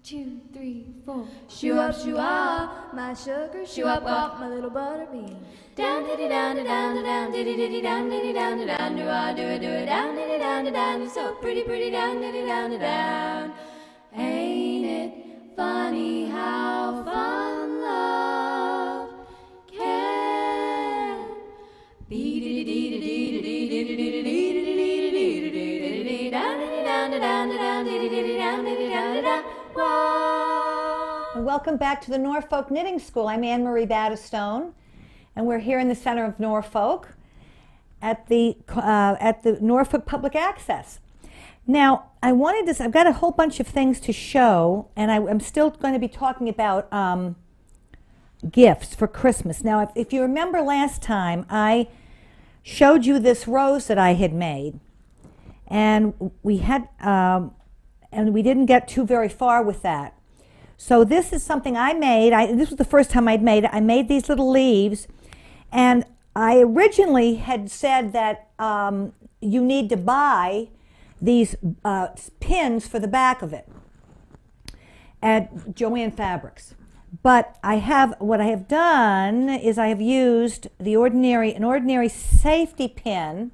2, 3, 4. Shoo up, my sugar, shoo up, my little butterbean. Down, diddy, down, down, down, diddy, diddy, down, diddy, down, down, do I do it, down, diddy, down, down, you're so pretty, pretty, down, diddy, down, down. Ain't it funny how fun love can be? Diddy, diddy, diddy, diddy, diddy, diddy, diddy, diddy, diddy, diddy, down, diddy, down, down, down, diddy, diddy, down, diddy, down, down. Welcome back to the Norfolk Knitting School. I'm Anne-Marie Battistone, and we're here in the center of Norfolk at the Norfolk Public Access. Now, I've got a whole bunch of things to show, and I'm still going to be talking about gifts for Christmas. Now, if you remember last time, I showed you this rose that I had made, and we didn't get too very far with that. So this is something I made. This was the first time I'd made it. I made these little leaves, and I originally had said that you need to buy these pins for the back of it at Joann Fabrics. But what I have done is I have used an ordinary safety pin,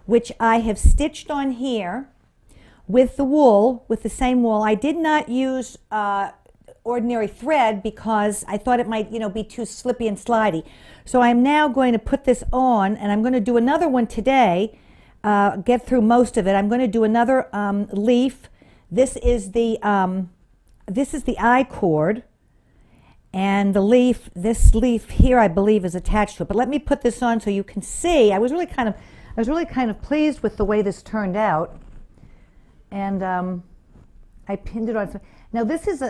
which I have stitched on here with the same wool. I did not use ordinary thread because I thought it might, be too slippy and slidey. So I'm now going to put this on, and I'm going to do another one today, get through most of it. I'm going to do another leaf. This is the I cord, and this leaf here I believe is attached to it. But let me put this on so you can see. I was really kind of pleased with the way this turned out. And I pinned it on. Now this is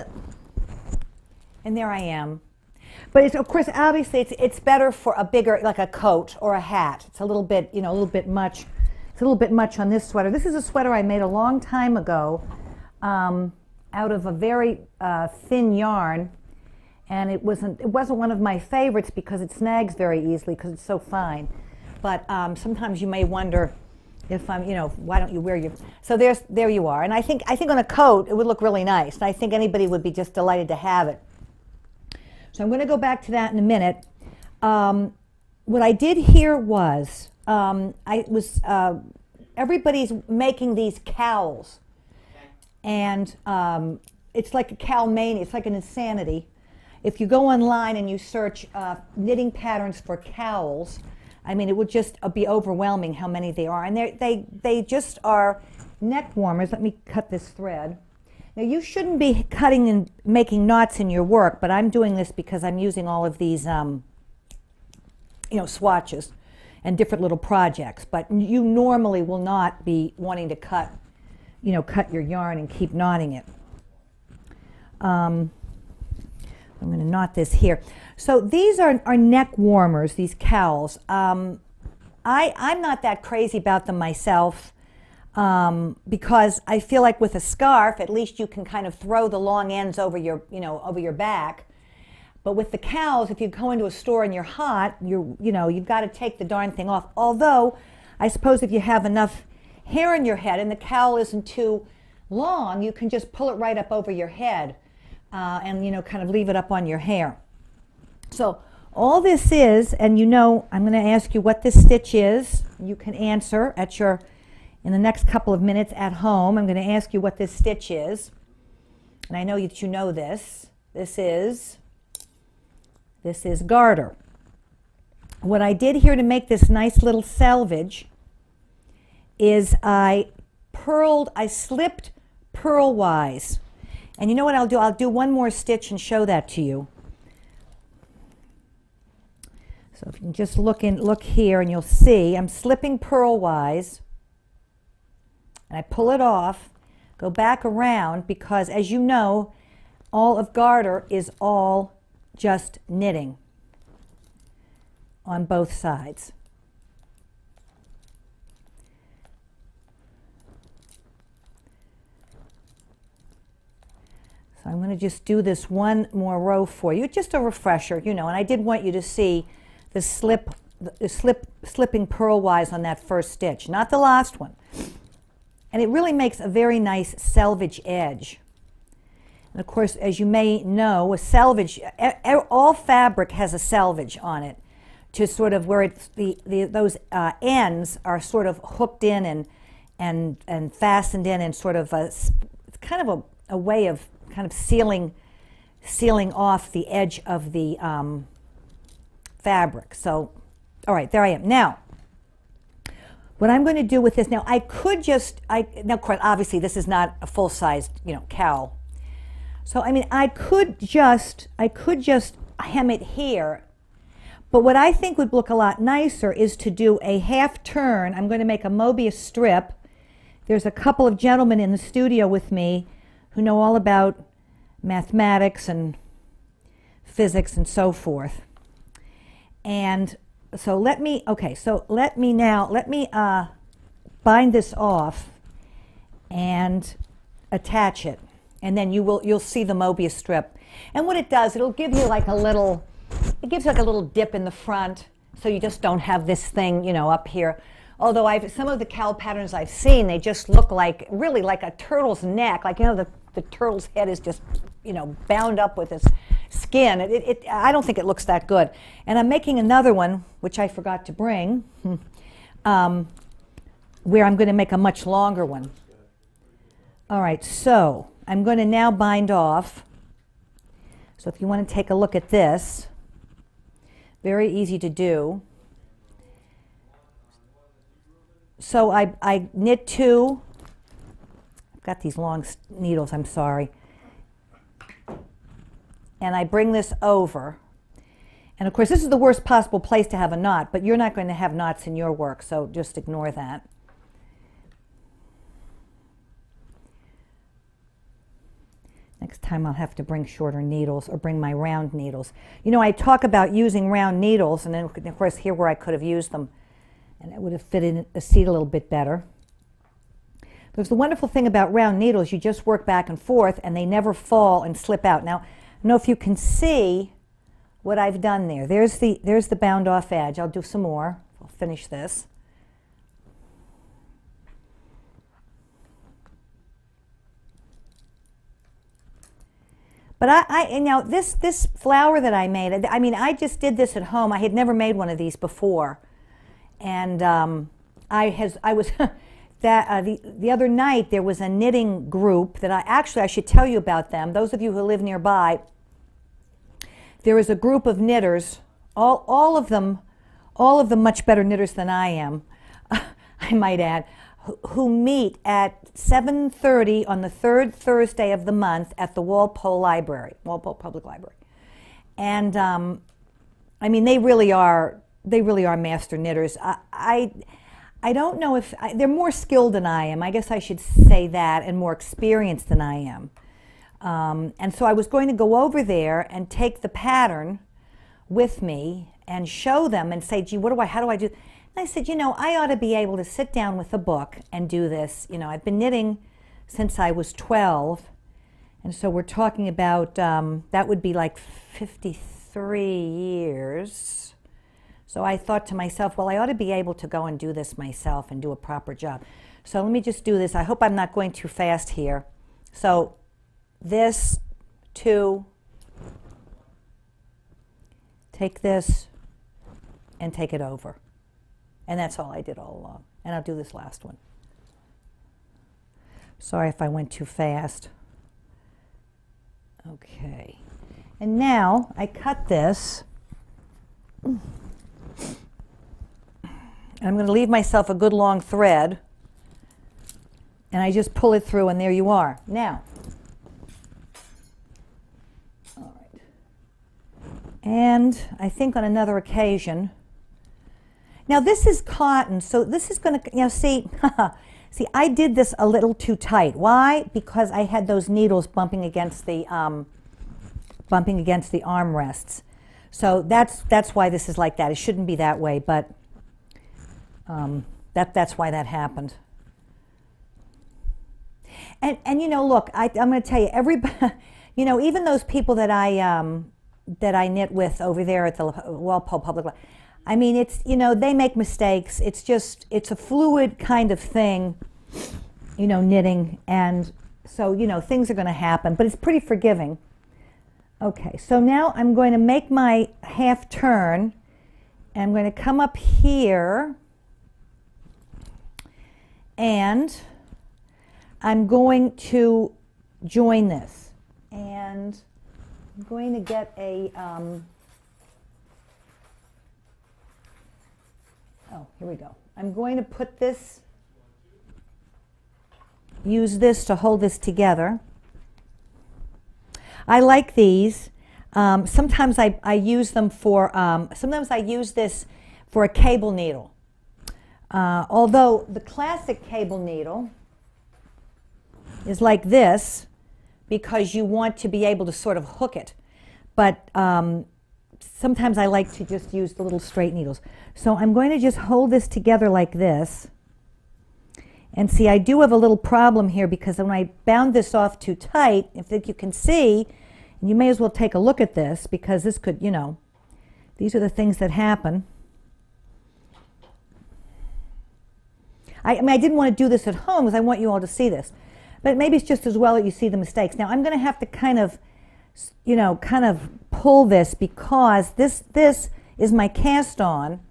and there I am. But it's, of course, obviously it's better for a bigger, like a coat or a hat. It's a little bit much. It's a little bit much on this sweater. This is a sweater I made a long time ago out of a very thin yarn, and it wasn't one of my favorites because it snags very easily because it's so fine. But sometimes you may wonder if why don't you wear your, so there you are. And I think on a coat it would look really nice, and I think anybody would be just delighted to have it. So I'm going to go back to that in a minute. What I did here was everybody's making these cowls, and it's like a cowl mania. It's like an insanity. If you go online and you search knitting patterns for cowls, I mean, it would just be overwhelming how many they are. And they just are neck warmers. Let me cut this thread. Now, you shouldn't be cutting and making knots in your work, but I'm doing this because I'm using all of these, swatches and different little projects. But you normally will not be wanting to cut your yarn and keep knotting it. I'm going to knot this here. So these are neck warmers, these cowls. I'm not that crazy about them myself because I feel like with a scarf, at least you can kind of throw the long ends over your back. But with the cowls, if you go into a store and you're hot, you've got to take the darn thing off. Although, I suppose if you have enough hair in your head and the cowl isn't too long, you can just pull it right up over your head and kind of leave it up on your hair. So all this is, and I'm going to ask you what this stitch is. You can answer in the next couple of minutes at home. I'm going to ask you what this stitch is. And I know that you know this. This is garter. What I did here to make this nice little selvage is I slipped purl-wise. And you know what I'll do? I'll do one more stitch and show that to you. So if you can just look here and you'll see I'm slipping purl-wise, and I pull it off, go back around, because as you know, all of garter is all just knitting on both sides. So I'm going to just do this one more row for you, just a refresher, and I did want you to see the slipping purl-wise on that first stitch, not the last one. And it really makes a very nice selvage edge. And of course, as you may know, a selvage, all fabric has a selvage on it, to sort of where it's those ends are sort of hooked in and fastened in, and sort of it's kind of a way of kind of sealing off the edge of the fabric. So, all right, there I am. Now, what I'm going to do with this, now I could just, now of course, obviously this is not a full-sized, cowl. So, I mean, I could just hem it here, but what I think would look a lot nicer is to do a half turn. I'm going to make a Mobius strip. There's a couple of gentlemen in the studio with me who know all about mathematics and physics and so forth. And so let me bind this off and attach it, and then you'll see the Mobius strip. And what it does, it'll give you like a little dip in the front, so you just don't have this thing, up here. Although some of the cowl patterns I've seen, they just look really like a turtle's neck, like the turtle's head is just bound up with this skin. I don't think it looks that good. And I'm making another one, which I forgot to bring, where I'm going to make a much longer one. All right, so I'm going to now bind off. So if you want to take a look at this, very easy to do. So I knit two. I've got these long needles, I'm sorry. And I bring this over. And of course, this is the worst possible place to have a knot, but you're not going to have knots in your work, so just ignore that. Next time I'll have to bring shorter needles, or bring my round needles. I talk about using round needles, and then of course here where I could have used them, and it would have fit in the seat a little bit better. There's the wonderful thing about round needles, you just work back and forth and they never fall and slip out. Now, I don't know if you can see what I've done there. There's the bound off edge. I'll do some more. I'll finish this. But now this flower that I made, I just did this at home. I had never made one of these before. And the other night there was a knitting group that I should tell you about them. Those of you who live nearby, there is a group of knitters, all of them much better knitters than I am, I might add, who meet at 7:30 on the third Thursday of the month at the Walpole Public Library. And they really are master knitters. I don't know if they're more skilled than I am. I guess I should say that, and more experienced than I am. And so I was going to go over there and take the pattern with me and show them and say, gee, how do I do? And I said, I ought to be able to sit down with a book and do this. I've been knitting since I was 12. And so we're talking about, that would be like 53 years. So I thought to myself, well, I ought to be able to go and do this myself and do a proper job. So let me just do this. I hope I'm not going too fast here. So this, two, take this, and take it over. And that's all I did all along. And I'll do this last one. Sorry if I went too fast. Okay. And now I cut this. I'm going to leave myself a good long thread, and I just pull it through, and there you are. Now, all right. And I think on another occasion, now this is cotton, so this is going to, see, I did this a little too tight. Why? Because I had those needles bumping against the armrests. So that's why this is like that. It shouldn't be that way, but that's why that happened. And look, I'm going to tell you, everybody, even those people that I knit with over there at the Walpole Public Library, it's, they make mistakes. It's a fluid kind of thing, knitting. And So, you know, things are going to happen, but it's pretty forgiving. Okay, so now I'm going to make my half turn, and I'm going to come up here, and I'm going to join this. And I'm going to get a, oh, here we go. I'm going to put this, use this to hold this together. I like these. Sometimes I use them for, sometimes I use this for a cable needle. Although the classic cable needle is like this because you want to be able to sort of hook it. But sometimes I like to just use the little straight needles. So I'm going to just hold this together like this. And see, I do have a little problem here because when I bound this off too tight, if you can see, and you may as well take a look at this because this could, you know, these are the things that happen. I mean, I didn't want to do this at home because I want you all to see this. But maybe it's just as well that you see the mistakes. Now, I'm going to have to kind of, you know, kind of pull this because this is my cast on.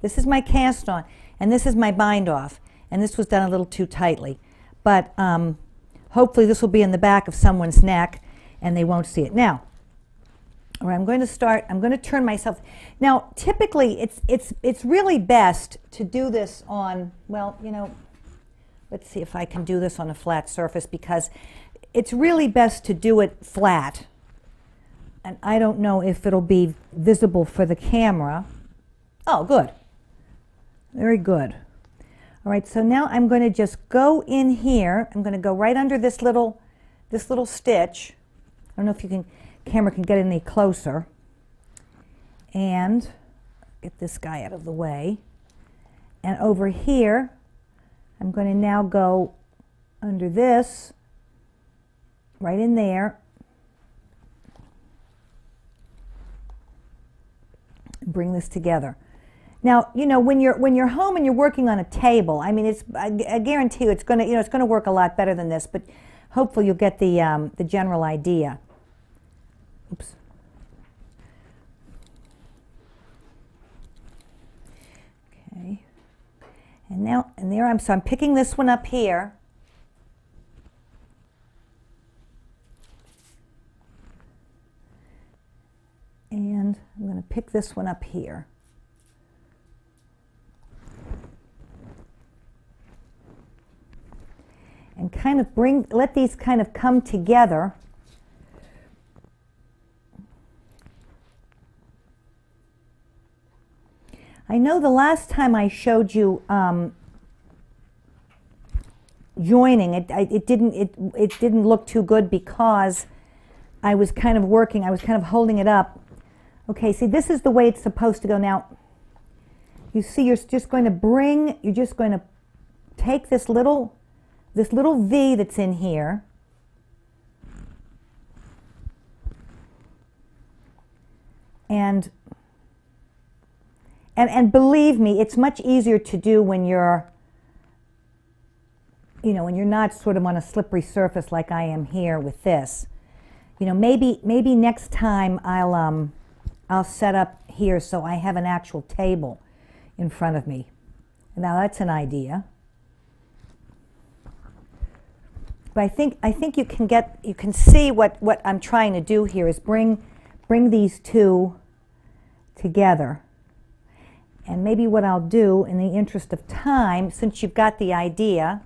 This is my cast on, and this is my bind off. And this was done a little too tightly. But hopefully this will be in the back of someone's neck, and they won't see it. Now, all right, I'm going to start, I'm going to turn myself. Now, typically, it's really best to do this on, well, you know, let's see if I can do this on a flat surface because it's really best to do it flat. And I don't know if it'll be visible for the camera. Oh, good. Very good. All right, so now I'm going to just go in here. I'm going to go right under this little stitch. I don't know if you can, camera can get any closer. And get this guy out of the way. And over here, I'm going to now go under this, right in there. Bring this together. Now, you know, when you're home and you're working on a table, I mean, I guarantee you it's going to, you know, it's going to work a lot better than this, but hopefully you'll get the general idea. Oops. Okay. And now, and there so I'm picking this one up here. And I'm going to pick this one up here. And kind of let these kind of come together. I know the last time I showed you joining, it didn't look too good because I was kind of working, I was kind of holding it up. Okay, see, this is the way it's supposed to go. Now, you see, you're just going to take this little V that's in here, and believe me, it's much easier to do when you're, you know, when you're not sort of on a slippery surface like I am here with this. You know, maybe next time I'll set up here so I have an actual table in front of me. Now that's an idea. But I think you can see what I'm trying to do here is bring these two together. And maybe what I'll do in the interest of time, since you've got the idea,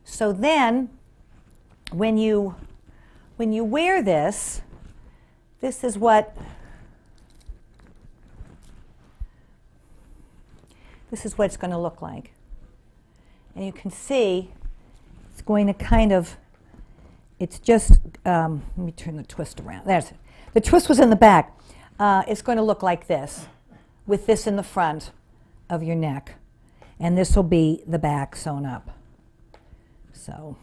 so then when you wear this, this is what it's going to look like. And you can see it's going to kind of, it's just, let me turn the twist around. There's it. The twist was in the back. It's going to look like this, with this in the front of your neck. And this will be the back sewn up. So,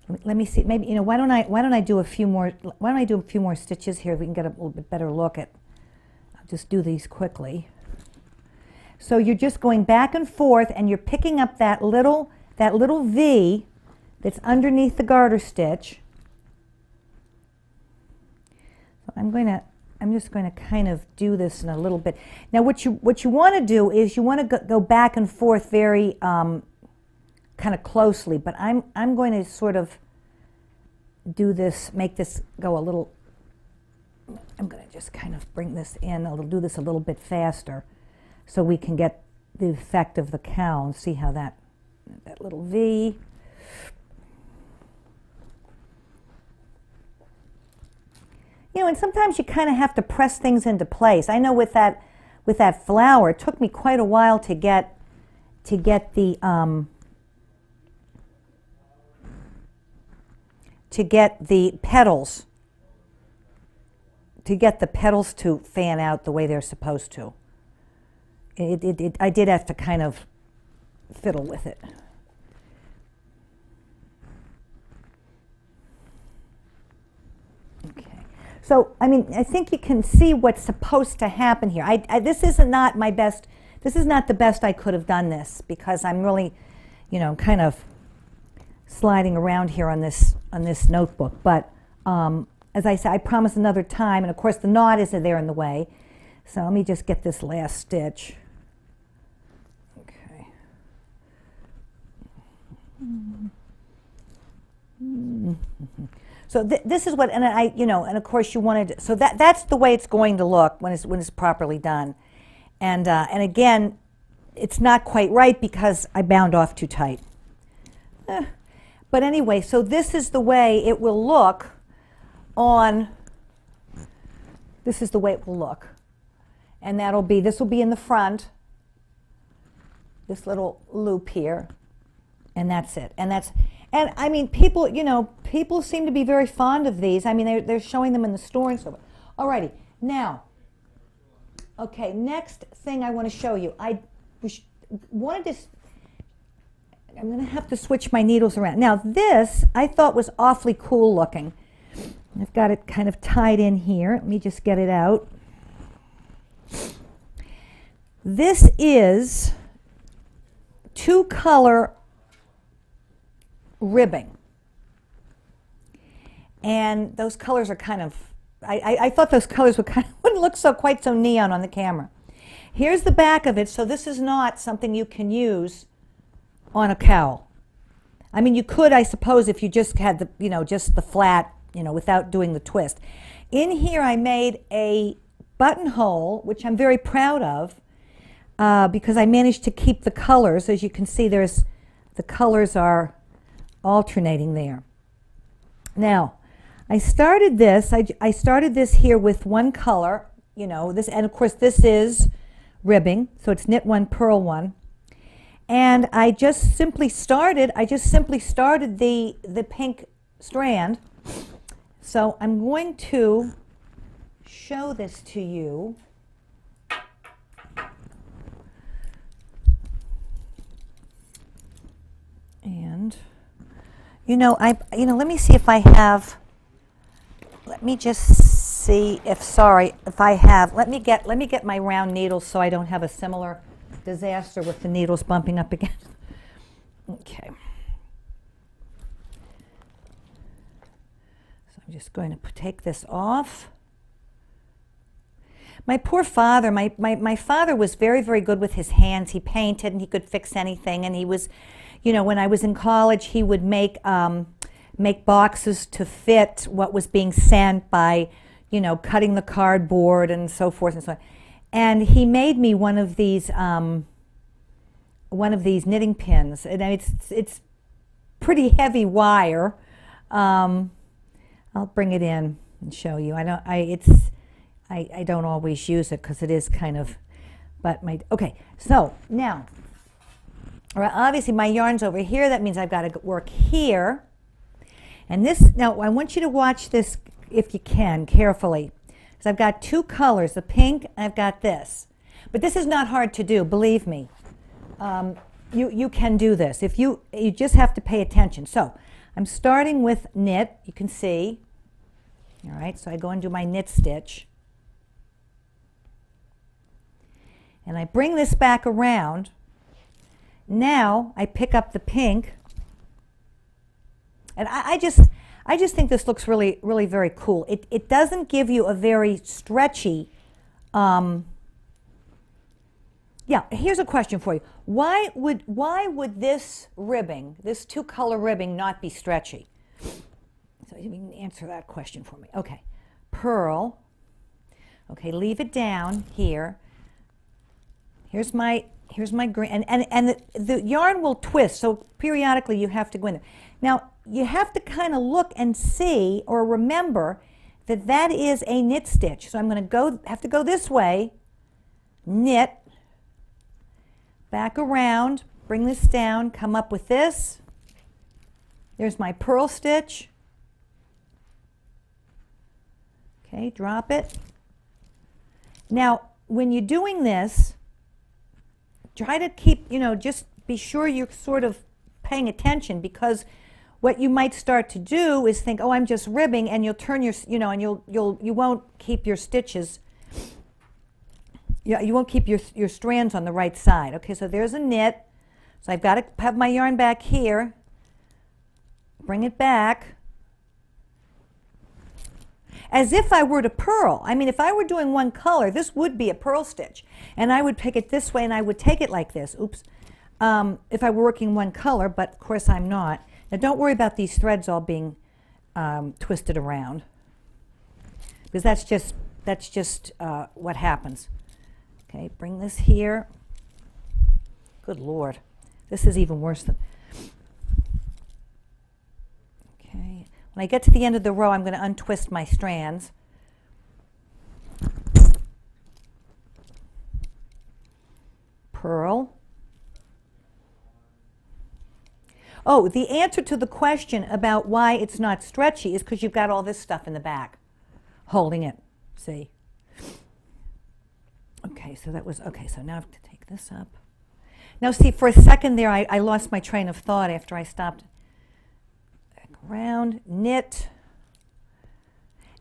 let me see. Maybe, you know, why don't I do a few more stitches here? We can get a little bit better look at. I'll just do these quickly. So you're just going back and forth, and you're picking up that little V that's underneath the garter stitch. So I'm just going to kind of do this in a little bit. Now what you want to do is you want to go back and forth very kind of closely, but I'm going to sort of do this, make this go a little, I'm going to just kind of bring this in, I'll do this a little bit faster so we can get the effect of the cow and see how that little V. You know, and sometimes you kind of have to press things into place. I know with that flower, it took me quite a while to get the petals to fan out the way they're supposed to. I did have to kind of fiddle with it. Okay. So, I mean, I think you can see what's supposed to happen here. This is not my best. This is not the best I could have done this, because I'm really, you know, kind of sliding around here on this notebook. But as I said, I promise another time, and of course the knot isn't there in the way. So let me just get this last stitch. Okay. So this is what, and and of course you wanted. So that's the way it's going to look when it's properly done. And again, it's not quite right because I bound off too tight. But anyway, so this is the way it will look on. This is the way it will look, and this will be in the front. This little loop here, and that's it. And I mean, people seem to be very fond of these. I mean, they're showing them in the store and so on. Alrighty, now. Okay, next thing I want to show you. I'm going to have to switch my needles around. Now this I thought was awfully cool looking. I've got it kind of tied in here. Let me just get it out. This is 2-color ribbing. And those colors are kind of, I thought those colors wouldn't look quite so neon on the camera. Here's the back of it, so this is not something you can use on a cowl. I mean, you could, I suppose, if you just had just the flat, without doing the twist. In here I made a buttonhole, which I'm very proud of, because I managed to keep the colors. As you can see, the colors are alternating there. Now, I started this. I started this here with one color, this, and of course this is ribbing, so it's knit one, purl one. And I just simply started the pink strand. So I'm going to show this to you. And let me see if I have. Let me just see if I have. Let me get my round needles so I don't have a similar disaster with the needles bumping up against. Okay. So I'm just going to take this off. My poor father, my father was very, very good with his hands. He painted and he could fix anything. And he was, when I was in college, he would make boxes to fit what was being sent by, cutting the cardboard and so forth and so on. And he made me one of these knitting pins, and it's pretty heavy wire. I'll bring it in and show you. I don't always use it because it is kind of, okay. So now, obviously my yarn's over here. That means I've got to work here, and this. Now I want you to watch this if you can carefully. So I've got 2 colors, the pink, and I've got this. But this is not hard to do, believe me. You can do this. If you just have to pay attention. So I'm starting with knit, you can see. All right, so I go and do my knit stitch. and I bring this back around. Now I pick up the pink, and I just think this looks really, really very cool. It doesn't give you a very stretchy, yeah, here's a question for you. Why would this ribbing, this two-color ribbing, not be stretchy? So you can answer that question for me. Okay, purl. Okay, leave it down here. Here's my green, and the yarn will twist, so periodically you have to go in there. Now, you have to kind of look and see or remember that that is a knit stitch. So I'm going to have to go this way, knit, back around, bring this down, come up with this. There's my purl stitch. Okay, drop it. Now, when you're doing this, try to keep, just be sure you're sort of paying attention, because what you might start to do is think, oh, I'm just ribbing, and you'll turn your, and you won't keep your stitches, you won't keep your strands on the right side. Okay, so there's a knit. So I've got to have my yarn back here, bring it back, as if I were to purl. I mean, if I were doing one color, this would be a purl stitch, and I would pick it this way, and I would take it like this. Oops. If I were working one color, but of course I'm not. Now don't worry about these threads all being twisted around, because that's just what happens. Okay, bring this here. Good Lord, this is even worse than. Okay, when I get to the end of the row, I'm going to untwist my strands. Purl. Oh, the answer to the question about why it's not stretchy is because you've got all this stuff in the back holding it. See? Okay, so that was, okay, so now I have to take this up. Now see, for a second there, I lost my train of thought after I stopped. Back around, knit.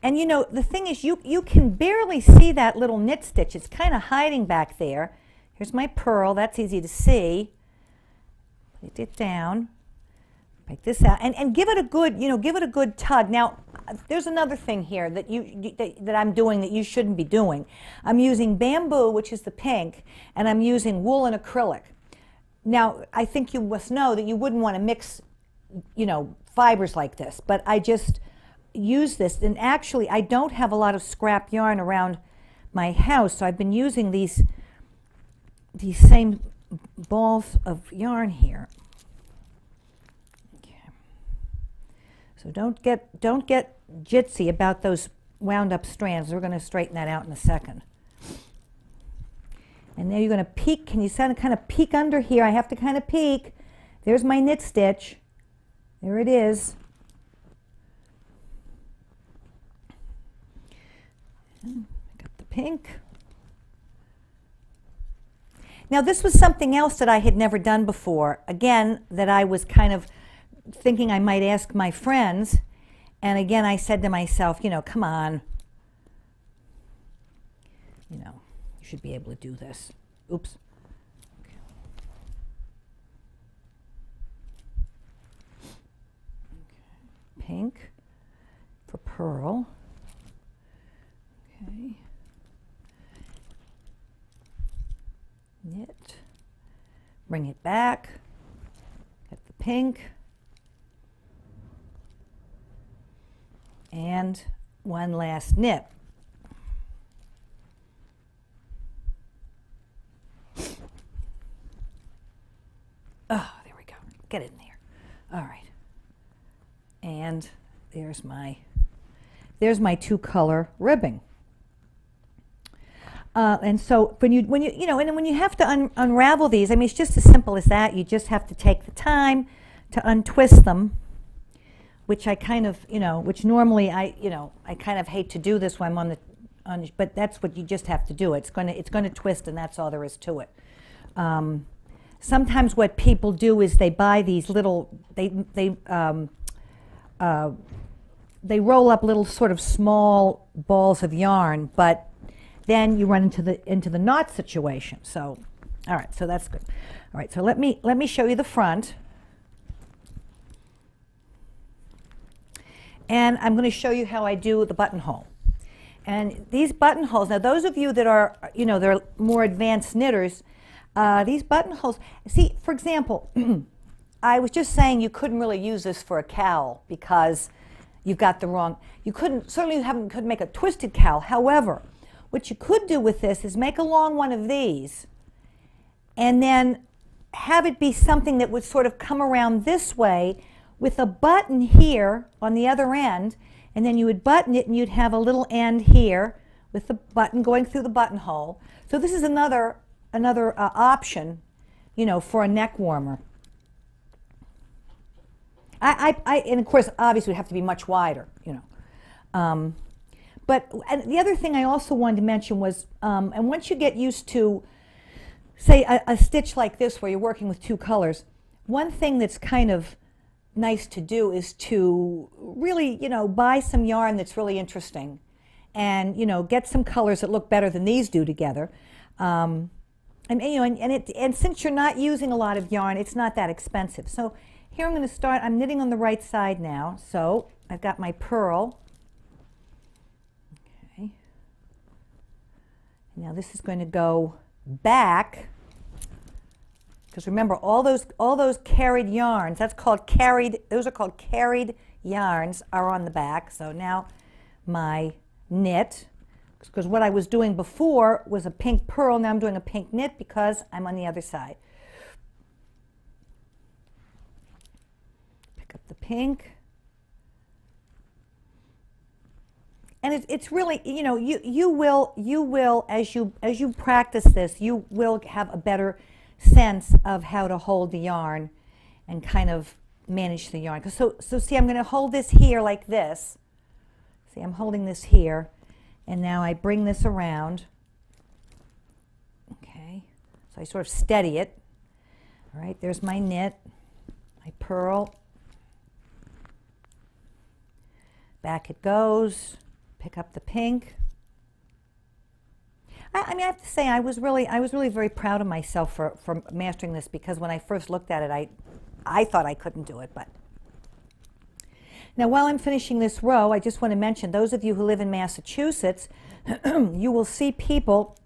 And the thing is, you can barely see that little knit stitch. It's kind of hiding back there. Here's my purl, that's easy to see. Put it down. Take this out and give it a good tug. Now, there's another thing here that I'm doing that you shouldn't be doing. I'm using bamboo, which is the pink, and I'm using wool and acrylic. Now, I think you must know that you wouldn't want to mix, fibers like this, but I just use this, and actually I don't have a lot of scrap yarn around my house, so I've been using these same balls of yarn here. So don't get jitsy about those wound up strands. We're going to straighten that out in a second. And now you're going to peek. Can you kind of peek under here? I have to kind of peek. There's my knit stitch. There it is. Got the pink. Now this was something else that I had never done before. Again, that I was kind of thinking I might ask my friends, and again I said to myself, come on, you should be able to do this. Oops. Okay. Pink for purl. Okay. Knit. Bring it back. Get the pink. And one last knit. Oh, there we go. Get it in there. All right. And there's my two-color ribbing. And so when you have to unravel these, I mean, it's just as simple as that. You just have to take the time to untwist them, which I kind of, which normally I kind of hate to do this when I'm but that's what you just have to do. It's going to twist, and that's all there is to it. Sometimes what people do is they buy these little, they roll up little sort of small balls of yarn, but then you run into the knot situation. So, all right, so that's good. All right, so let me show you the front. And I'm going to show you how I do the buttonhole. And these buttonholes, now those of you that are, they're more advanced knitters, these buttonholes, see, for example, I was just saying you couldn't really use this for a cowl because you've got the wrong, certainly couldn't make a twisted cowl. However, what you could do with this is make a long one of these and then have it be something that would sort of come around this way with a button here on the other end, and then you would button it and you'd have a little end here with the button going through the buttonhole. So this is another option, for a neck warmer. And of course, obviously, it would have to be much wider, But and the other thing I also wanted to mention was, and once you get used to, say, a stitch like this where you're working with two colors, one thing that's kind of nice to do is to really, buy some yarn that's really interesting and, get some colors that look better than these do together. And since you're not using a lot of yarn, it's not that expensive. So here I'm going to start, I'm knitting on the right side now. So I've got my purl. Okay. Now this is going to go back. Because remember, all those carried yarns, those are called carried yarns, are on the back. So now my knit, because what I was doing before was a pink purl, now I'm doing a pink knit because I'm on the other side. Pick up the pink. And it's really, you will as you practice this, you will have a better sense of how to hold the yarn and kind of manage the yarn. So see, I'm going to hold this here like this. See, I'm holding this here, and now I bring this around. Okay, so I sort of steady it. All right, there's my knit, my purl. Back it goes. Pick up the pink. I have to say I was really very proud of myself for mastering this, because when I first looked at it, I thought I couldn't do it. But now, while I'm finishing this row, I just want to mention, those of you who live in Massachusetts, you will see people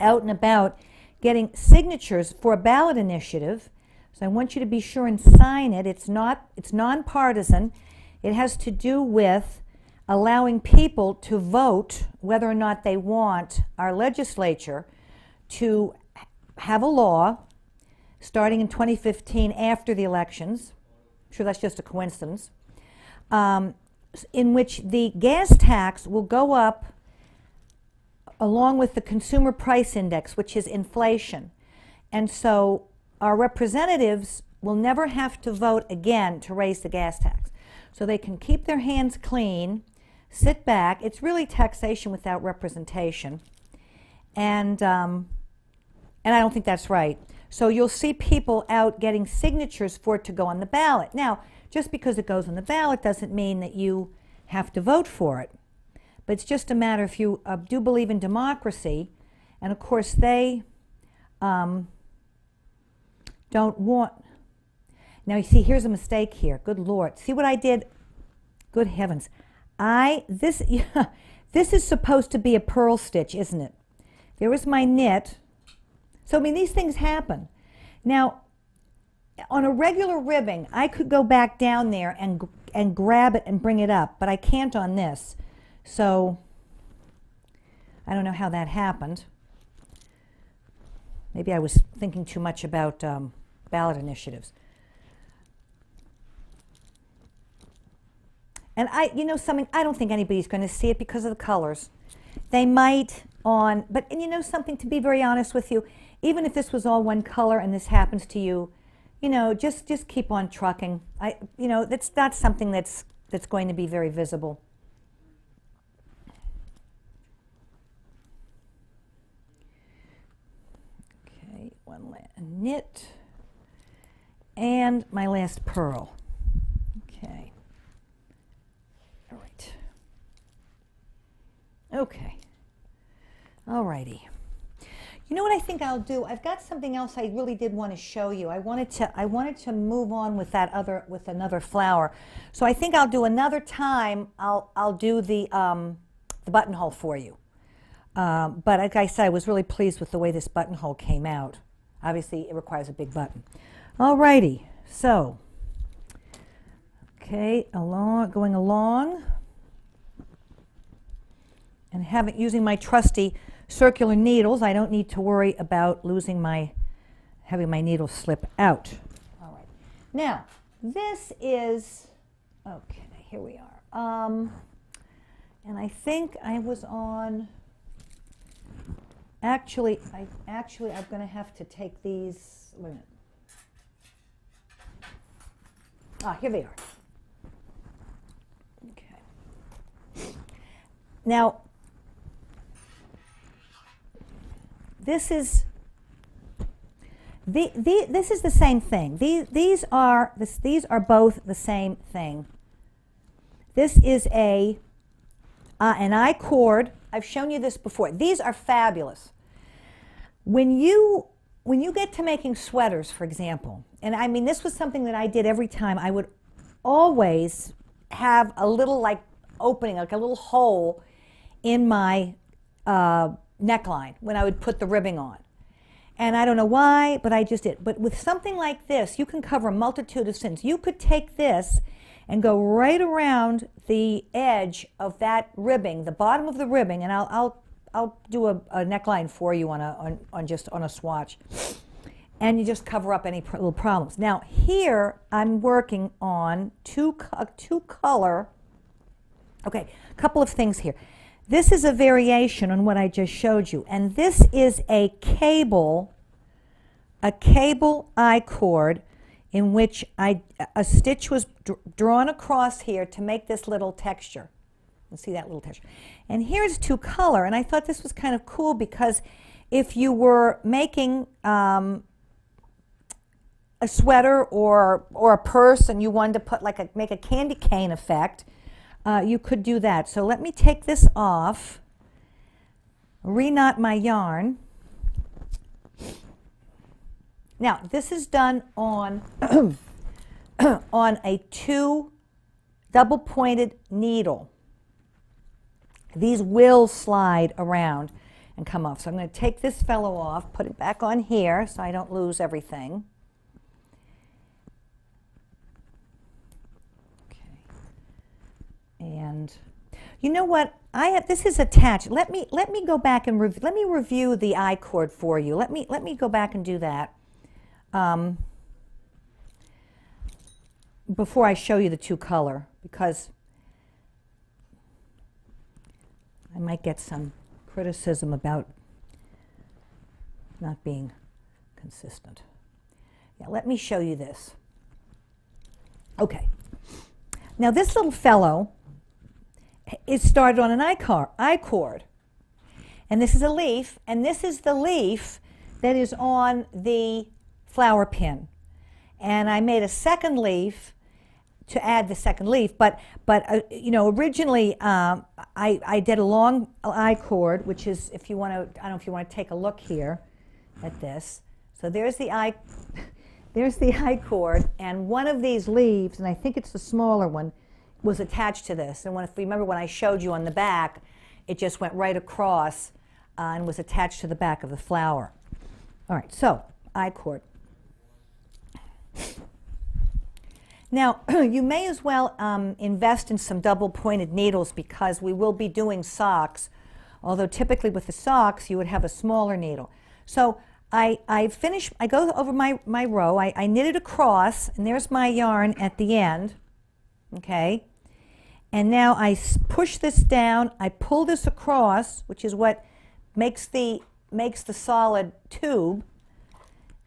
out and about getting signatures for a ballot initiative. So I want you to be sure and sign it. It's nonpartisan. It has to do with allowing people to vote whether or not they want our legislature to have a law starting in 2015 after the elections. I'm sure that's just a coincidence. In which the gas tax will go up along with the consumer price index, which is inflation. And so our representatives will never have to vote again to raise the gas tax. So they can keep their hands clean, sit back. It's really taxation without representation. And I don't think that's right. So you'll see people out getting signatures for it to go on the ballot. Now, just because it goes on the ballot doesn't mean that you have to vote for it. But it's just a matter, if you do believe in democracy, and of course they don't want. Now you see, here's a mistake here. Good Lord. See what I did? Good heavens. This is supposed to be a purl stitch, isn't it? There was my knit. So, I mean, these things happen. Now, on a regular ribbing, I could go back down there and grab it and bring it up, but I can't on this. So, I don't know how that happened. Maybe I was thinking too much about ballot initiatives. And something, I don't think anybody's going to see it because of the colors. They might but something, to be very honest with you, even if this was all one color and this happens to you, just keep on trucking. That's not something that's going to be very visible. Okay, one last knit and my last purl. Okay. All right. Okay. Alrighty. You know what I think I'll do? I've got something else I really did want to show you. I wanted to move on with with another flower. So I think I'll do another time. I'll do the buttonhole for you. But like I said, I was really pleased with the way this buttonhole came out. Obviously, it requires a big button. Alrighty. So, okay, going along, and using my trusty circular needles. I don't need to worry about having my needles slip out. All right. Now, this is, okay, here we are. And I think I was on, I'm going to have to take these, wait a minute. Here they are. Okay. Now, this is the same thing. These are both the same thing. This is an I-cord. I've shown you this before. These are fabulous. When you get to making sweaters, for example, and I mean this was something that I did every time, I would always have a little opening, like a little hole in my neckline when I would put the ribbing on. And I don't know why, but I just did. But with something like this, you can cover a multitude of sins. You could take this and go right around the edge of that ribbing, the bottom of the ribbing, and I'll do a neckline for you on a swatch, and you just cover up any little problems. Now here I'm working on two color. Okay, a couple of things here. This is a variation on what I just showed you, and this is a cable I-cord in which a stitch was drawn across here to make this little texture. You see that little texture. And here's two color, and I thought this was kind of cool because if you were making a sweater or a purse and you wanted to make a candy cane effect, you could do that. So let me take this off, reknot my yarn. Now this is done on on a 2 double-pointed needle. These will slide around and come off. So I'm going to take this fellow off, put it back on here so I don't lose everything. And you know what? This is attached. Let me go back and let me review the I-cord for you. Let me go back and do that before I show you the two color, because I might get some criticism about not being consistent. Yeah, let me show you this. Okay. Now this little fellow is started on an I-cord. And this is a leaf, and this is the leaf that is on the flower pin. And I made a second leaf to add the second leaf, but you know, originally I did a long I-cord, which is, if you want to, I don't know if you want to take a look here at this. So there's the I-cord, and one of these leaves, and I think it's the smaller one, was attached to this. And if you remember when I showed you on the back, it just went right across and was attached to the back of the flower. All right, so I-cord. Now, you may as well invest in some double-pointed needles because we will be doing socks, although typically with the socks you would have a smaller needle. So I go over my row, I knit it across, and there's my yarn at the end, okay? And now I push this down, I pull this across, which is what makes the solid tube,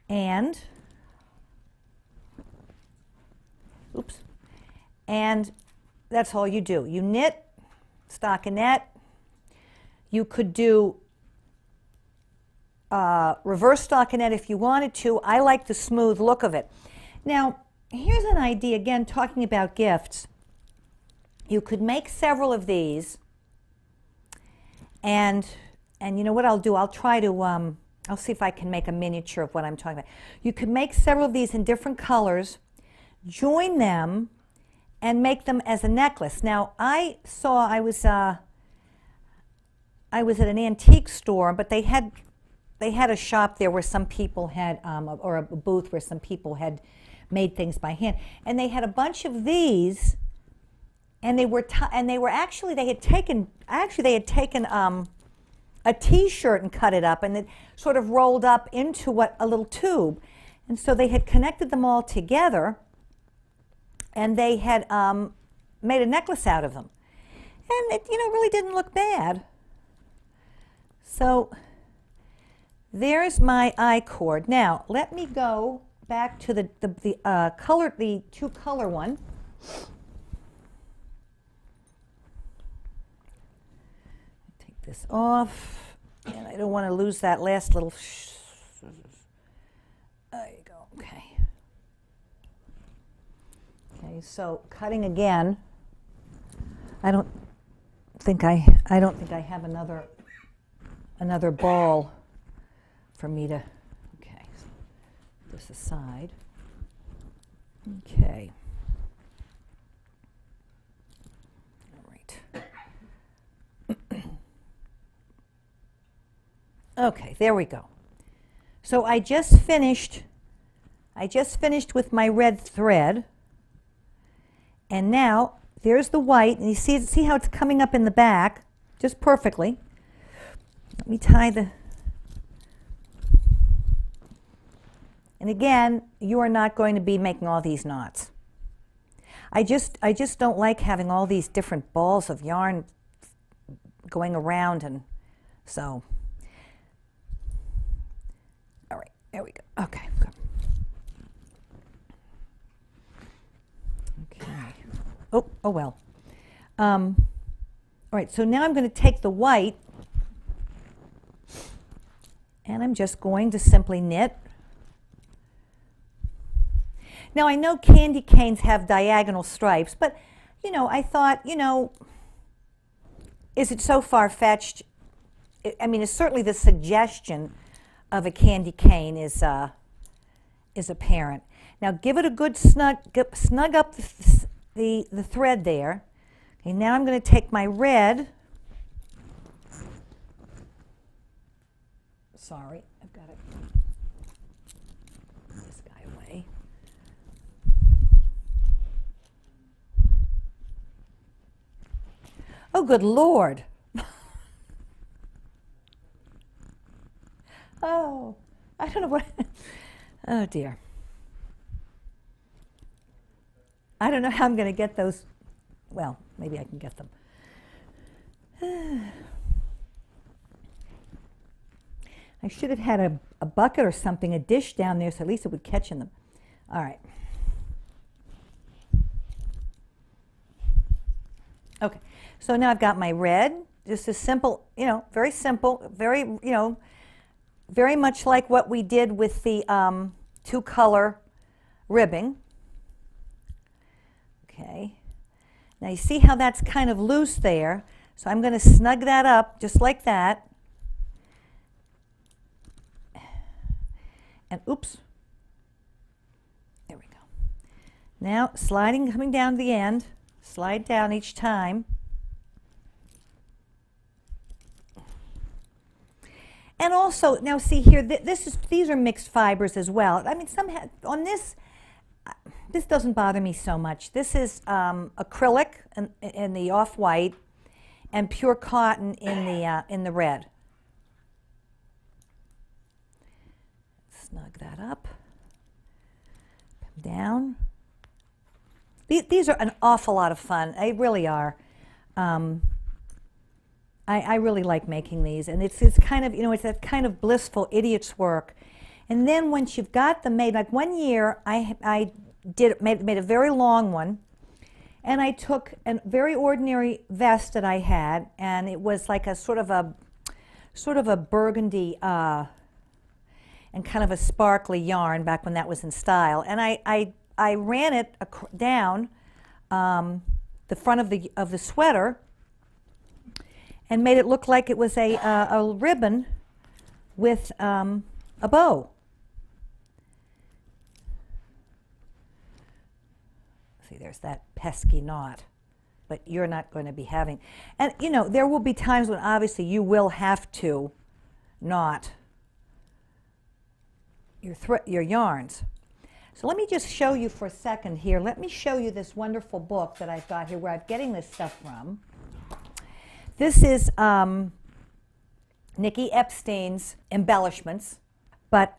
and oops, and that's all you do. You knit, stockinette. You could do reverse stockinette if you wanted to. I like the smooth look of it. Now, here's an idea, again, talking about gifts. You could make several of these and And you know what I'll do? I'll try to, I'll see if I can make a miniature of what I'm talking about. You could make several of these in different colors, join them, and make them as a necklace. Now, I was at an antique store, but they had a shop there where some people had, or a booth where some people had made things by hand, and they had a bunch of these, and they were actually they had taken a T-shirt and cut it up, and it sort of rolled up into a little tube, and so they had connected them all together, and they had made a necklace out of them, and it really didn't look bad. So there's my I-cord. Now let me go back to the two color one. Take this off, and I don't want to lose that last little. There you go. Okay. Okay. So cutting again. I don't think I have another ball for me to. Okay. So this aside. Okay. All right. Okay, there we go. So I just finished with my red thread, and now there's the white, and you see how it's coming up in the back just perfectly. Let me tie the. And again, you are not going to be making all these knots. I just don't like having all these different balls of yarn going around, and so. All right, there we go. Okay, good. Okay. Oh well. All right, so now I'm going to take the white, and I'm just going to simply knit. Now, I know candy canes have diagonal stripes, but, I thought, is it so far-fetched? I mean, it's certainly the suggestion of a candy cane is apparent. Now, give it a good snug up the thread there. Okay, now I'm going to take my red. Sorry, I've got to put this guy away. Oh, good Lord. Oh, I don't know what. Oh, dear. I don't know how I'm going to get those. Well, maybe I can get them. I should have had a bucket or something, a dish down there, so at least it would catch in them. All right. Okay, so now I've got my red, just a simple, very simple, very, very much like what we did with the two-color ribbing. Okay, now you see how that's kind of loose there, so I'm going to snug that up just like that. And oops, there we go. Now coming down to the end, slide down each time. And also, now see here, these are mixed fibers as well. I mean, on this doesn't bother me so much. This is acrylic in the off-white and pure cotton in the red. Snug that up. Come down. These are an awful lot of fun. They really are. I really like making these, and it's kind of, it's that kind of blissful idiot's work. And then once you've got them made, like one year I made a very long one, and I took a very ordinary vest that I had, and it was like a sort of a burgundy and kind of a sparkly yarn back when that was in style, and I ran it down the front of the sweater. and made it look like it was a ribbon with a bow. See, there's that pesky knot, but you're not going to be having, and you know, there will be times when obviously you will have to knot your yarns. So let me just show you for a second here. Let me show you this wonderful book that I've got here where I'm getting this stuff from. This is Nikki Epstein's Embellishments. But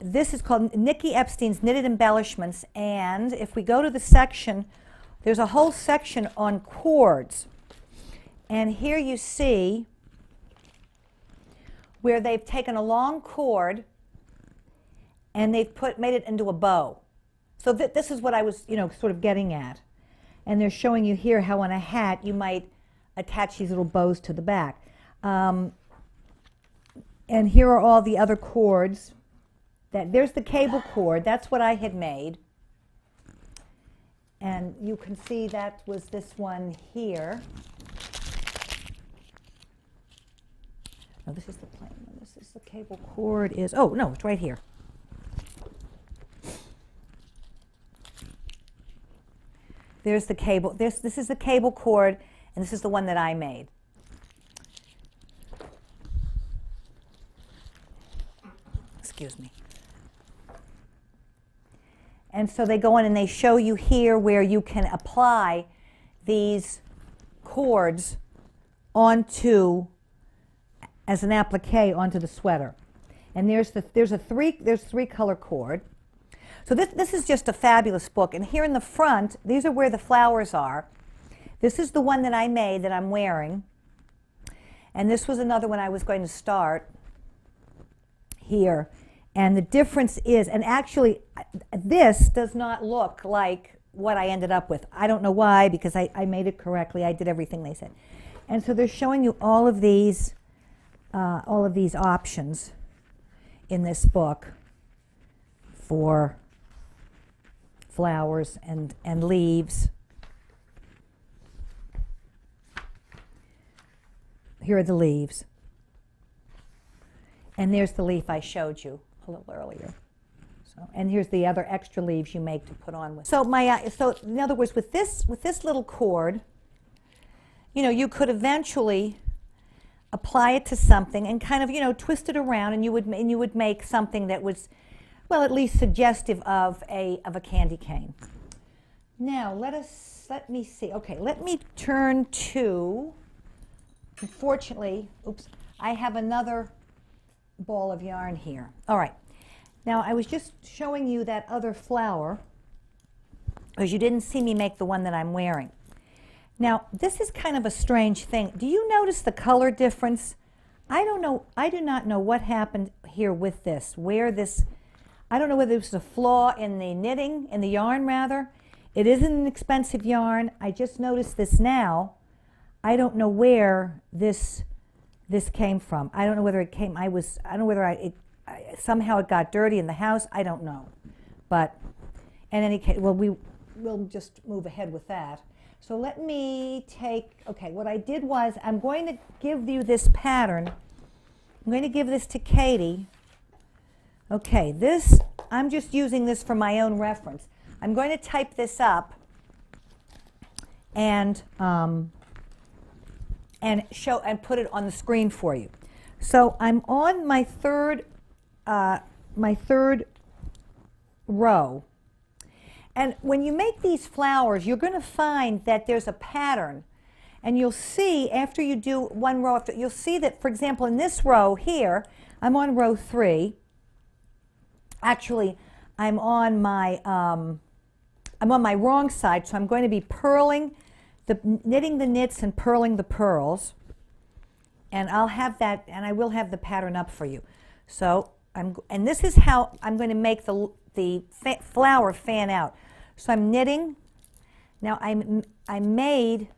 this is called Nikki Epstein's Knitted Embellishments. And if we go to the section, there's a whole section on cords. And here you see where they've taken a long cord and they've made it into a bow. So this is what I was, sort of getting at. And they're showing you here how on a hat you might attach these little bows to the back. And here are all the other cords. There's the cable cord. That's what I had made. And you can see that was this one here. No, this is the plain one. This is the cable cord is, oh, no, it's right here. There's the cable. This is the cable cord, and this is the one that I made. Excuse me. And so they go in and they show you here where you can apply these cords onto, as an applique onto the sweater. And there's three color cord. So this is just a fabulous book. And here in the front, these are where the flowers are. This is the one that I made that I'm wearing. And this was another one I was going to start here. And the difference is, and actually this does not look like what I ended up with. I don't know why, because I made it correctly. I did everything they said. And so they're showing you all of these options in this book for flowers and leaves. Here are the leaves. And there's the leaf I showed you a little earlier. So, and here's the other extra leaves you make to put on with. So so in other words, with this little cord, you could eventually apply it to something and kind of twist it around, and you would make something that was, well, at least suggestive of a candy cane. Now let me see. Okay, let me turn to. Unfortunately, I have another ball of yarn here. All right. Now I was just showing you that other flower because you didn't see me make the one that I'm wearing. Now this is kind of a strange thing. Do you notice the color difference? I don't know. I do not know what happened here with this. I don't know whether this was a flaw in the knitting, in the yarn rather. It isn't an expensive yarn. I just noticed this now. I don't know where this came from. I don't know whether it came. I don't know whether somehow it got dirty in the house. I don't know. But in any case, well, we'll just move ahead with that. So let me okay, what I did was I'm going to give you this pattern. I'm going to give this to Katie. Okay, I'm just using this for my own reference. I'm going to type this up and put it on the screen for you. So I'm on my third row. And when you make these flowers, you're going to find that there's a pattern. And you'll see after you do one row after, you'll see that, for example, in this row here, I'm on row 3. Actually, I'm on my wrong side, so I'm going to be knitting the knits and purling the purls. And I'll have that, and I will have the pattern up for you. So and this is how I'm going to make the flower fan out. So I'm knitting. Now I made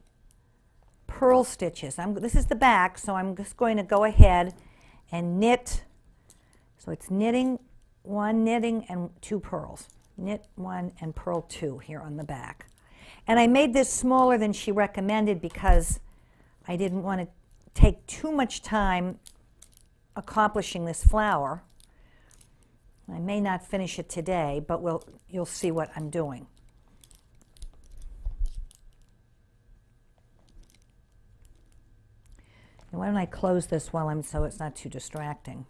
purl stitches. This is the back, so I'm just going to go ahead and knit. So it's knitting, 1 knitting and 2 purls. Knit 1 and purl 2 here on the back. And I made this smaller than she recommended because I didn't want take too much time accomplishing this flower. I may not finish it today, but you'll see what I'm doing. And why don't I close this so it's not too distracting.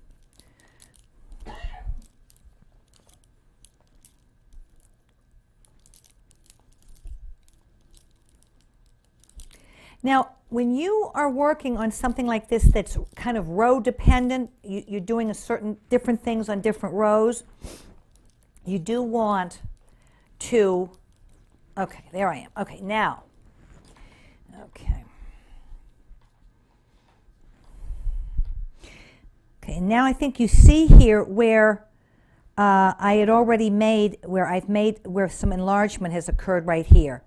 Now, when you are working on something like this that's kind of row dependent, you're doing different things on different rows, you do want to, okay, there I am. Okay, now, okay. Okay, and now I think you see here where I had already made, where some enlargement has occurred right here.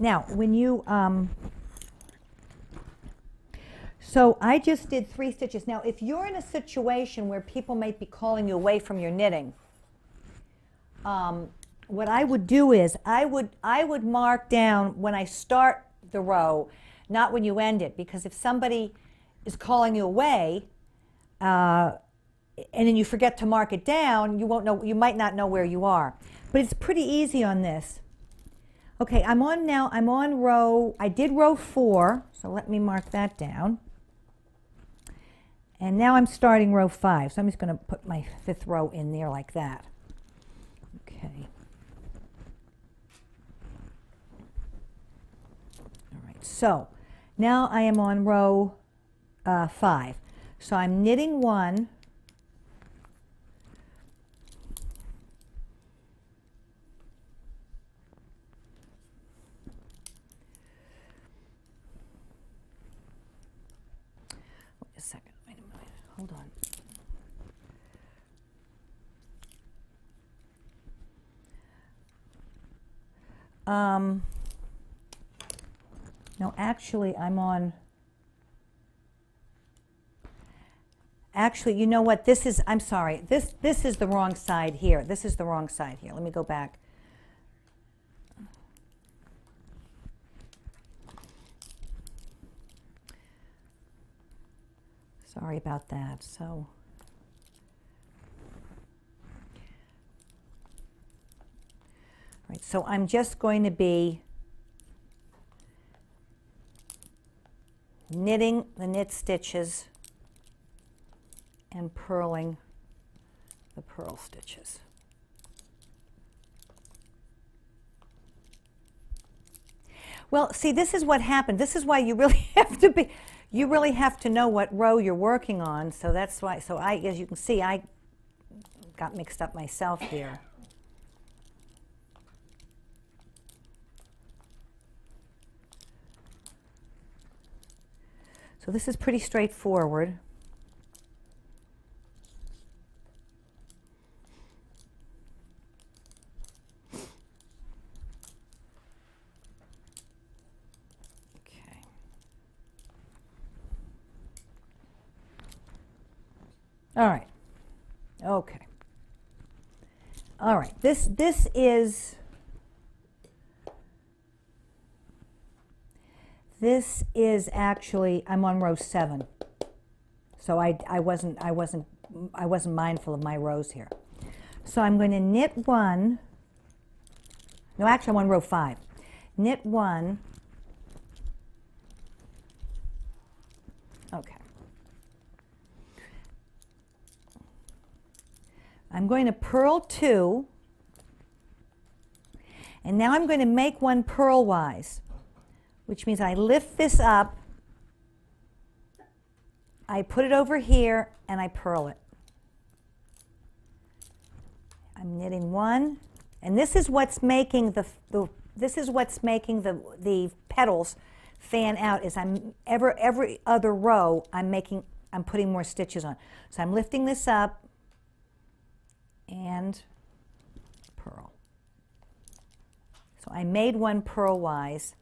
Now, when you, so I just did 3 stitches. Now, if you're in a situation where people might be calling you away from your knitting, what I would do is I would mark down when I start the row, not when you end it, because if somebody is calling you away, and then you forget to mark it down, you might not know where you are. But it's pretty easy on this. Okay, I'm on row, I did row 4, so let me mark that down. And now I'm starting row 5, so I'm just going to put my 5th row in there like that. Okay. All right, so now I am on row 5. So I'm knitting 1. A second, wait a minute, hold on. No, actually, actually, you know what, I'm sorry, this is the wrong side here. This is the wrong side here. Let me go back. Sorry about that. So, right, so I'm just going to be knitting the knit stitches and purling the purl stitches. Well, see, this is what happened. This is why you really have to know what row you're working on. So that's why, as you can see, I got mixed up myself here. So this is pretty straightforward. All right. Okay. All right. This is actually, I'm on row 7. So I wasn't mindful of my rows here. So I'm going to knit 1. No, actually I'm on row 5. Knit 1. Okay. I'm going to purl 2, and now I'm going to make 1 purl-wise, which means I lift this up, I put it over here, and I purl it. I'm knitting 1, and this is what's making the petals fan out. Is every other row I'm putting more stitches on. So I'm lifting this up and purl. So I made 1 purl-wise.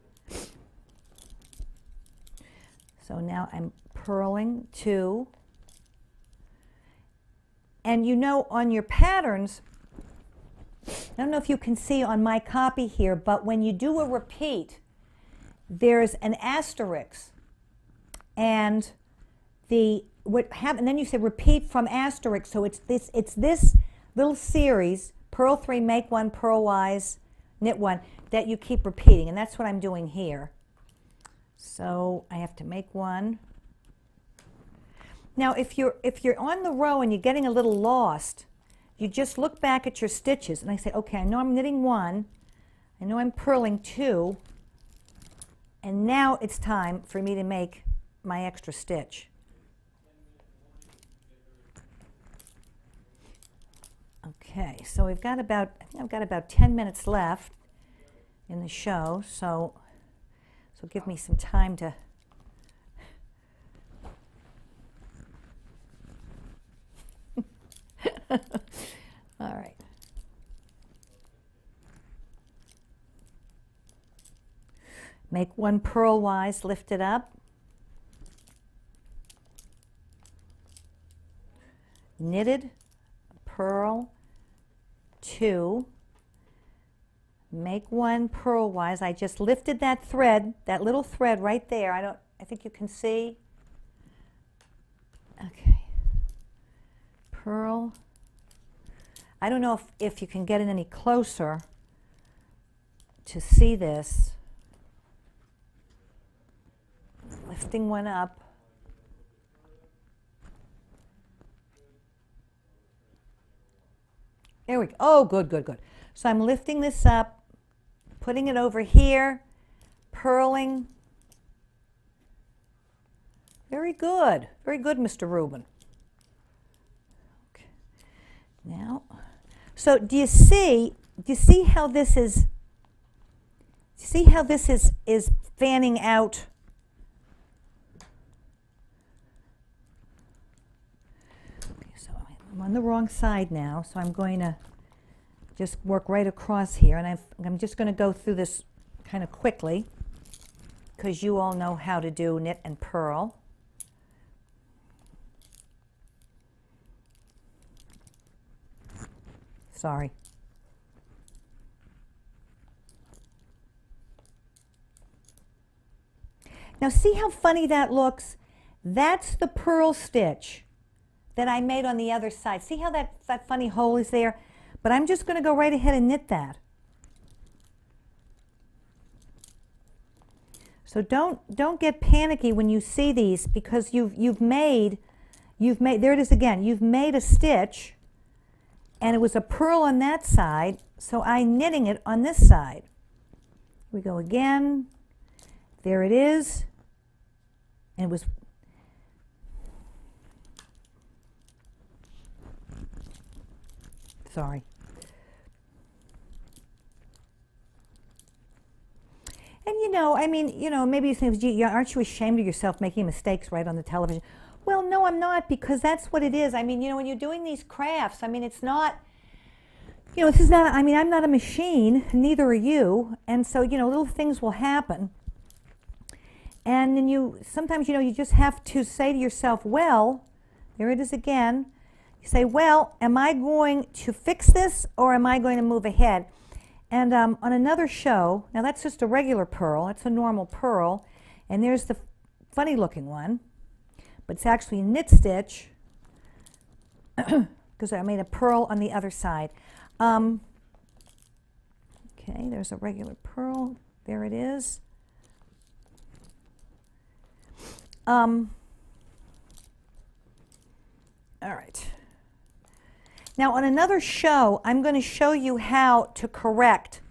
So now I'm purling 2. And you know, on your patterns, I don't know if you can see on my copy here, but when you do a repeat, there's an asterisk and and then you say repeat from asterisk. So it's this little series, purl 3, make 1, purl-wise, knit 1, that you keep repeating, and that's what I'm doing here. So I have to make 1. Now if you're on the row and you're getting a little lost, you just look back at your stitches, and I say, okay, I know I'm knitting 1, I know I'm purling 2, and now it's time for me to make my extra stitch. Okay, so I think I've got about 10 minutes left in the show, so give me some time to all right. Make 1 purl-wise, lift it up. Knitted, purl, 2. Make 1 purl-wise. I just lifted that thread, that little thread right there. I think you can see. Okay. Purl. I don't know if you can get it any closer to see this. Lifting 1 up. There we go. Oh, good, good, good. So I'm lifting this up, putting it over here, purling. Very good, Mr. Rubin. Okay. Now, so do you see how this is? Do you see how this is fanning out? Okay, so I'm on the wrong side now, so I'm going to just work right across here, and I'm just going to go through this kind of quickly because you all know how to do knit and purl. Sorry. Now see how funny that looks? That's the purl stitch that I made on the other side. See how that funny hole is there? But I'm just going to go right ahead and knit that. So don't get panicky when you see these, because you've made there it is again. You've made a stitch, and it was a purl on that side, so I'm knitting it on this side. Here we go again. There it is. And it was sorry. And maybe you think, gee, aren't you ashamed of yourself making mistakes right on the television? Well, no, I'm not, because that's what it is. When you're doing these crafts, it's not, this is not, I'm not a machine, neither are you, and so, little things will happen. And then sometimes, you just have to say to yourself, well, there it is again. You say, well, am I going to fix this, or am I going to move ahead? And on another show, now that's just a regular purl, it's a normal purl, and there's the funny looking one, but it's actually a knit stitch, because I made a purl on the other side. Okay, there's a regular purl, there it is. All right. Now on another show, I'm going to show you how to correct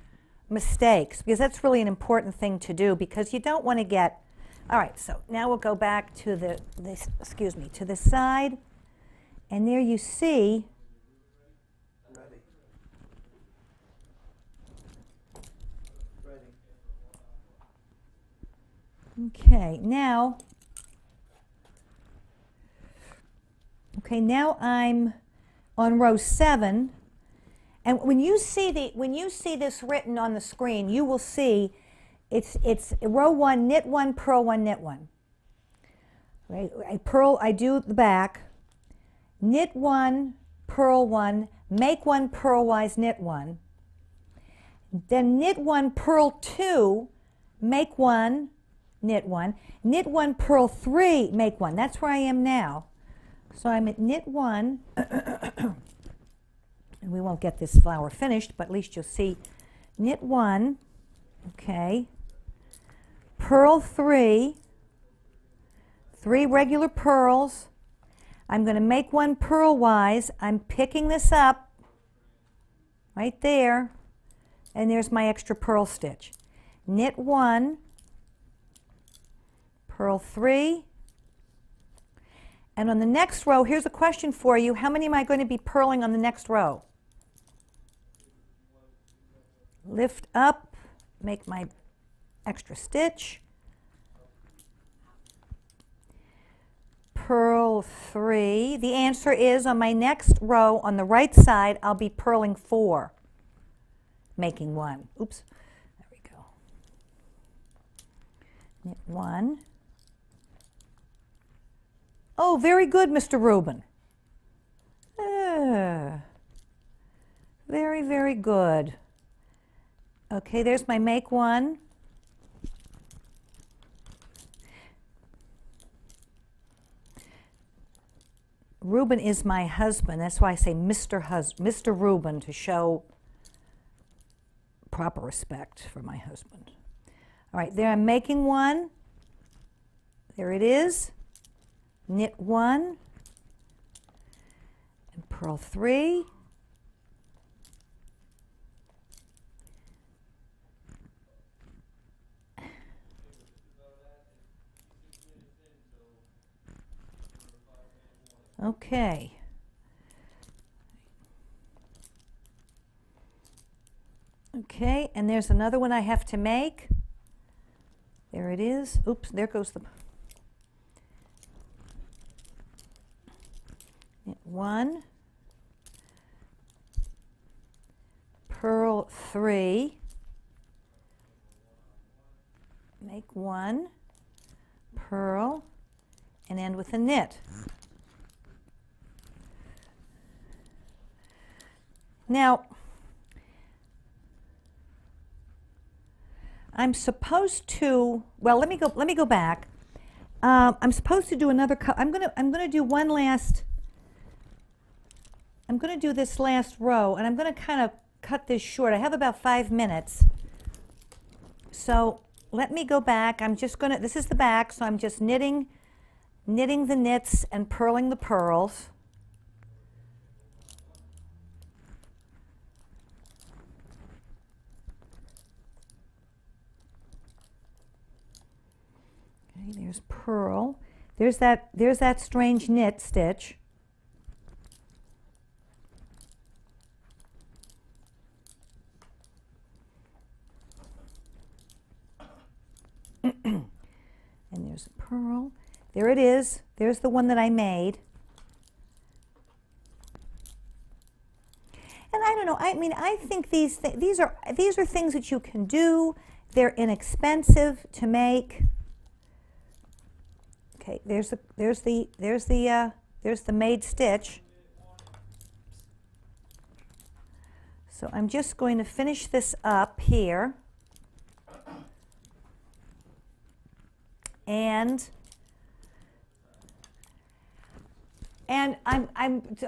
mistakes, because that's really an important thing to do, because you don't want to get, all right, so now we'll go back to to the side, and there you see, okay, now I'm on row 7, and when you see this written on the screen, you will see it's row 1, knit 1, purl 1, knit 1. Right? I do the back, knit 1, purl 1, make 1 purl-wise, knit 1. Then knit 1, purl 2, make 1, knit 1, knit 1, purl 3, make 1. That's where I am now. So I'm at knit 1, and we won't get this flower finished, but at least you'll see knit 1, okay, purl 3, 3 regular purls. I'm going to make 1 purl-wise. I'm picking this up right there, and there's my extra purl stitch. Knit 1, purl 3, and on the next row, here's a question for you. How many am I going to be purling on the next row? Lift up, make my extra stitch, purl 3. The answer is on my next row on the right side, I'll be purling 4, making 1. Oops, there we go. Knit 1. Oh, very good, Mr. Rubin. Very, very good. Okay, there's my make 1. Reuben is my husband. That's why I say Mr. Reuben, to show proper respect for my husband. All right, there I'm making 1. There it is. Knit 1 and purl 3. Okay. Okay, and there's another one I have to make. There it is. Oops, there goes the... Knit 1, purl 3, make 1, purl, and end with a knit. Now, I'm supposed to, well, let me go back. I'm supposed to do another, I'm gonna do one last, I'm going to do this last row, and I'm going to kind of cut this short. I have about 5 minutes. So let me go back. I'm just going to, this is the back, so I'm just knitting the knits and purling the purls. Okay, there's purl. There's that strange knit stitch. And there's a purl. There it is. There's the one that I made. And I don't know. I mean, I think these are things that you can do. They're inexpensive to make. Okay, there's the made stitch. So I'm just going to finish this up here. And I'm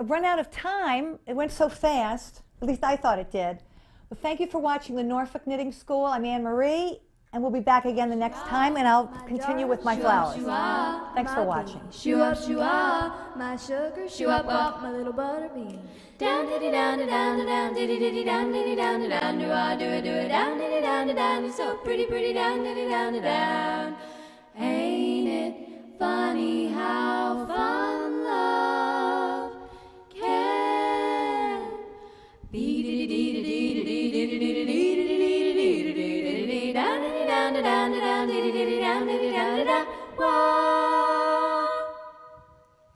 run out of time. It went so fast. At least I thought it did. Well, thank you for watching the Norfolk Knitting School. I'm Anne Marie, and we'll be back again the next time, and I'll continue with my flowers. Thanks for watching. Shoo up, my sugar, shoo up, my little butterbean. Down diddy down down down diddy diddy down diddy down down do I do it down diddy down down. You're so pretty down diddy down down. Ain't it funny how fun love can be? Down down down down down down down down down down.